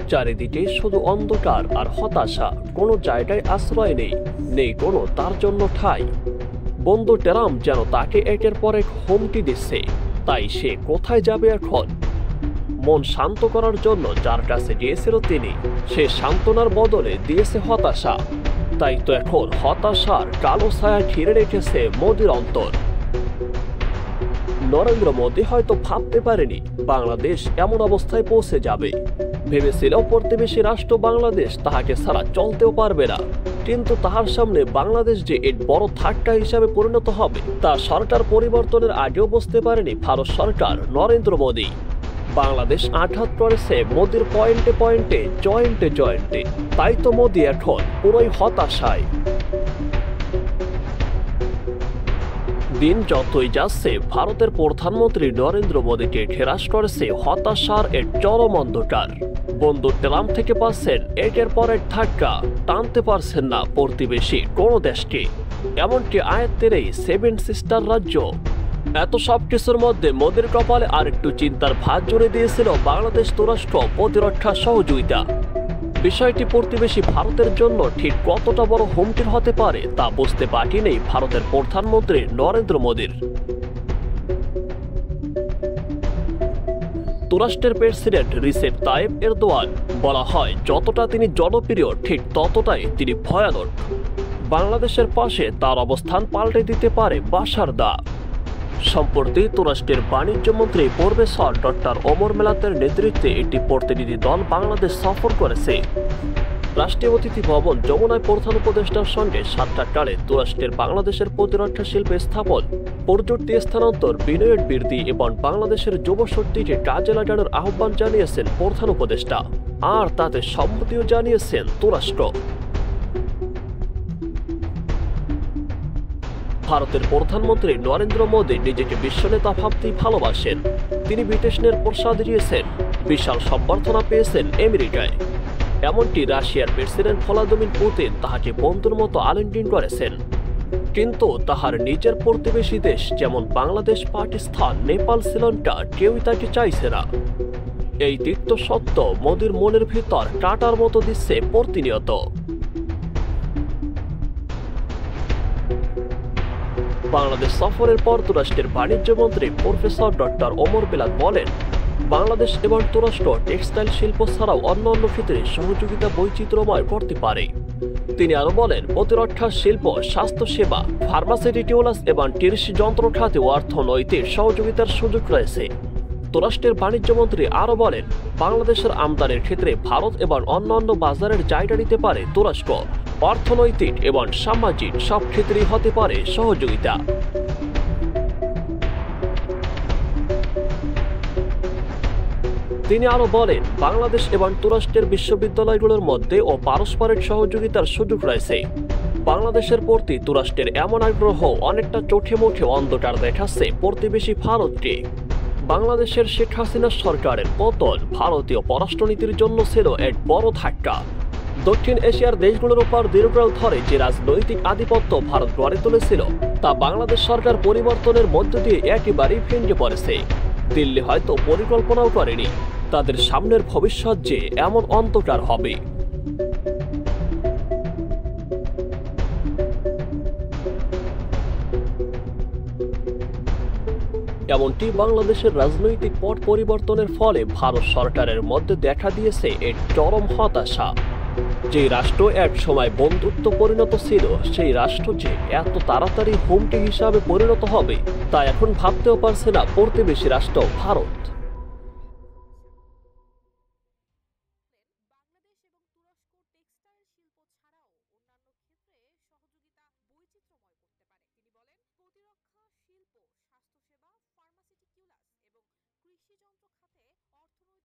চারিদিকে শুধু অন্ধকার আর হতাশা, কোনো জায়গায় আশ্রয় নেই, নেই কোনো তার জন্য ঠাঁই। বন্ধু ট্রাম্প যেন তাকে একের পর এক হুমকি দিচ্ছে, তাই সে কোথায় যাবে এখন? মন শান্ত করার জন্য যার কাছে গিয়েছিল তিনি, সে সান্ত্বনার বদলে দিয়েছে হতাশা। তাই তো এখন হতাশার কালো ছায়া ঘিরে রেখেছে মোদির অন্তর। নরেন্দ্র মোদী হয়তো ভাবতে পারেনি বাংলাদেশ এমন অবস্থায় পৌঁছে যাবে। ভেবেছিল প্রতিবেশী রাষ্ট্র বাংলাদেশ তাহাকে ছাড়া চলতেও পারবে না, কিন্তু তাহার সামনে বাংলাদেশ যে এক বড় ধাক্কা হিসাবে পরিণত হবে তা সরকার পরিবর্তনের আগেও বুঝতে পারেনি ভারত সরকার, নরেন্দ্র মোদী। বাংলাদেশ আঘাত করেছে মোদির পয়েন্টে পয়েন্টে, জয়েন্টে জয়েন্টে। তাই তো মোদী এখন পুরোই হতাশায়। দিন যতই যাচ্ছে ভারতের প্রধানমন্ত্রী নরেন্দ্র মোদীকে ঘেরাস করেছে হতাশার এক চরম অন্ধকার। বন্ধু ট্রাম্প থেকে পাচ্ছেন একের পর এক ধাক্কা, টানতে পারছেন না প্রতিবেশী কোনো দেশকে, এমনকি আয়ত্তেরই সেভেন সিস্টার রাজ্য। এত সবকিছুর মধ্যে মোদীর কপালে আর একটু চিন্তার ভাঁজ জুড়ে দিয়েছিল বাংলাদেশ তুরস্ক প্রতিরক্ষা সহযোগিতা। বিষয়টি প্রতিবেশী ভারতের জন্য ঠিক কতটা বড় হুমকির হতে পারে তা বুঝতে বাকি নেই ভারতের প্রধানমন্ত্রী নরেন্দ্র মোদীর। তুরস্কের প্রেসিডেন্ট রিসেপ তাইপ এরদোয়ান, বলা হয় যতটা তিনি জনপ্রিয় ঠিক ততটাই তিনি ভয়ানক। বাংলাদেশের পাশে তার অবস্থান পাল্টে দিতে পারে বাসার দা। সম্প্রতি তুরস্কের বাণিজ্য মন্ত্রী প্রফেসর ডক্টর ওমর মেলাতের নেতৃত্বে একটি প্রতিনিধি দল বাংলাদেশ সফর করেছে। রাষ্ট্রীয় অতিথি ভবন যমুনায় প্রধান উপদেষ্টার সঙ্গে সাক্ষাৎকারে তুরস্কের বাংলাদেশের প্রতিরক্ষা শিল্পে স্থাপন, প্রযুক্তি স্থানান্তর, বিনিয়োগ বৃদ্ধি এবং বাংলাদেশের যুবশক্তিকে কাজে লাগানোর আহ্বান জানিয়েছেন প্রধান উপদেষ্টা, আর তাতে সম্মতিও জানিয়েছেন তুরস্ক। ভারতের প্রধানমন্ত্রী নরেন্দ্র মোদী নিজেকে বিশ্বনেতা ভাবতেই ভালোবাসেন। তিনি ব্রিটিশদের প্রসাদ দিয়েছেন, বিশাল সম্বর্ধনা পেয়েছেন আমেরিকায়। এমনকি রাশিয়ার প্রেসিডেন্ট ভ্লাদিমির পুতিন তাহাকে বন্ধুর মতো আলিঙ্গন করেছেন। কিন্তু তাহার নিজের প্রতিবেশী দেশ যেমন বাংলাদেশ, পাকিস্তান, নেপাল, শ্রীলঙ্কা কেউই তাকে চাইছে না। এই তিক্ত সত্য মোদীর মনের ভিতর কাঁটার মতো দিচ্ছে প্রতিনিয়ত। বাংলাদেশ সফরের পর তুরস্কের বাণিজ্য মন্ত্রী প্রফেসর ডক্টর ওমর বেলাত বলেন, বাংলাদেশ এবং তুরস্ক টেক্সটাইল শিল্প ছাড়াও অন্যান্য ক্ষেত্রে সহযোগিতা বৈচিত্র্যময় করতে পারে। তিনি আরো বলেন, প্রতিরক্ষা শিল্প, স্বাস্থ্যসেবা, ফার্মাসিউটিক্যালস এবং কৃষি যন্ত্র খাতে অর্থনৈতিক সহযোগিতার সুযোগ রয়েছে। তুরস্কের বাণিজ্য মন্ত্রী আরো বলেন, বাংলাদেশের আমদানির ক্ষেত্রে ভারত এবং অন্যান্য বাজারের জায়গা নিতে পারে তুরস্ক। অর্থনৈতিক এবং সামাজিক সব ক্ষেত্রেই হতে পারে সহযোগিতা। তিনি আরো বলেন, বাংলাদেশ এবং তুরস্কের বিশ্ববিদ্যালয়গুলোর মধ্যে ও পারস্পরিক সহযোগিতার সুযোগ রয়েছে। বাংলাদেশের প্রতি তুরস্কের এমন আগ্রহ অনেকটা চোখে মুখে অন্ধকার দেখাচ্ছে প্রতিবেশী ভারতকে। বাংলাদেশের শেখ হাসিনা সরকারের পতন ভারতীয় পররাষ্ট্রনীতির জন্য ছিল এক বড় ধাক্কা। দক্ষিণ এশিয়ার দেশগুলোর উপর দীর্ঘকাল ধরে যে রাজনৈতিক আধিপত্য ভারত গড়ে তুলেছিল তা বাংলাদেশ সরকার পরিবর্তনের মধ্য দিয়ে একেবারেই ভেঙে পড়েছে। দিল্লি হয়তো পরিকল্পনাও করেনি তাদের সামনের ভবিষ্যৎ যে এমন অন্ধকার হবে। এমনটি বাংলাদেশের রাজনৈতিক পট পরিবর্তনের ফলে ভারত সরকারের মধ্যে দেখা দিয়েছে এক চরম হতাশা। যে রাষ্ট্র এক সময় বন্ধুত্ব পরিণত ছিল, সেই রাষ্ট্র যে এত তাড়াতাড়ি হুমকি হিসাবে পরিণত হবে তা এখন ভাবতেও পারছে না প্রতিবেশী রাষ্ট্র ভারত। প্রতিরক্ষা শিল্প, স্বাস্থ্যসেবা, ফার্মাসিউটিক্যালস এবং কৃষি যন্ত্র খাতে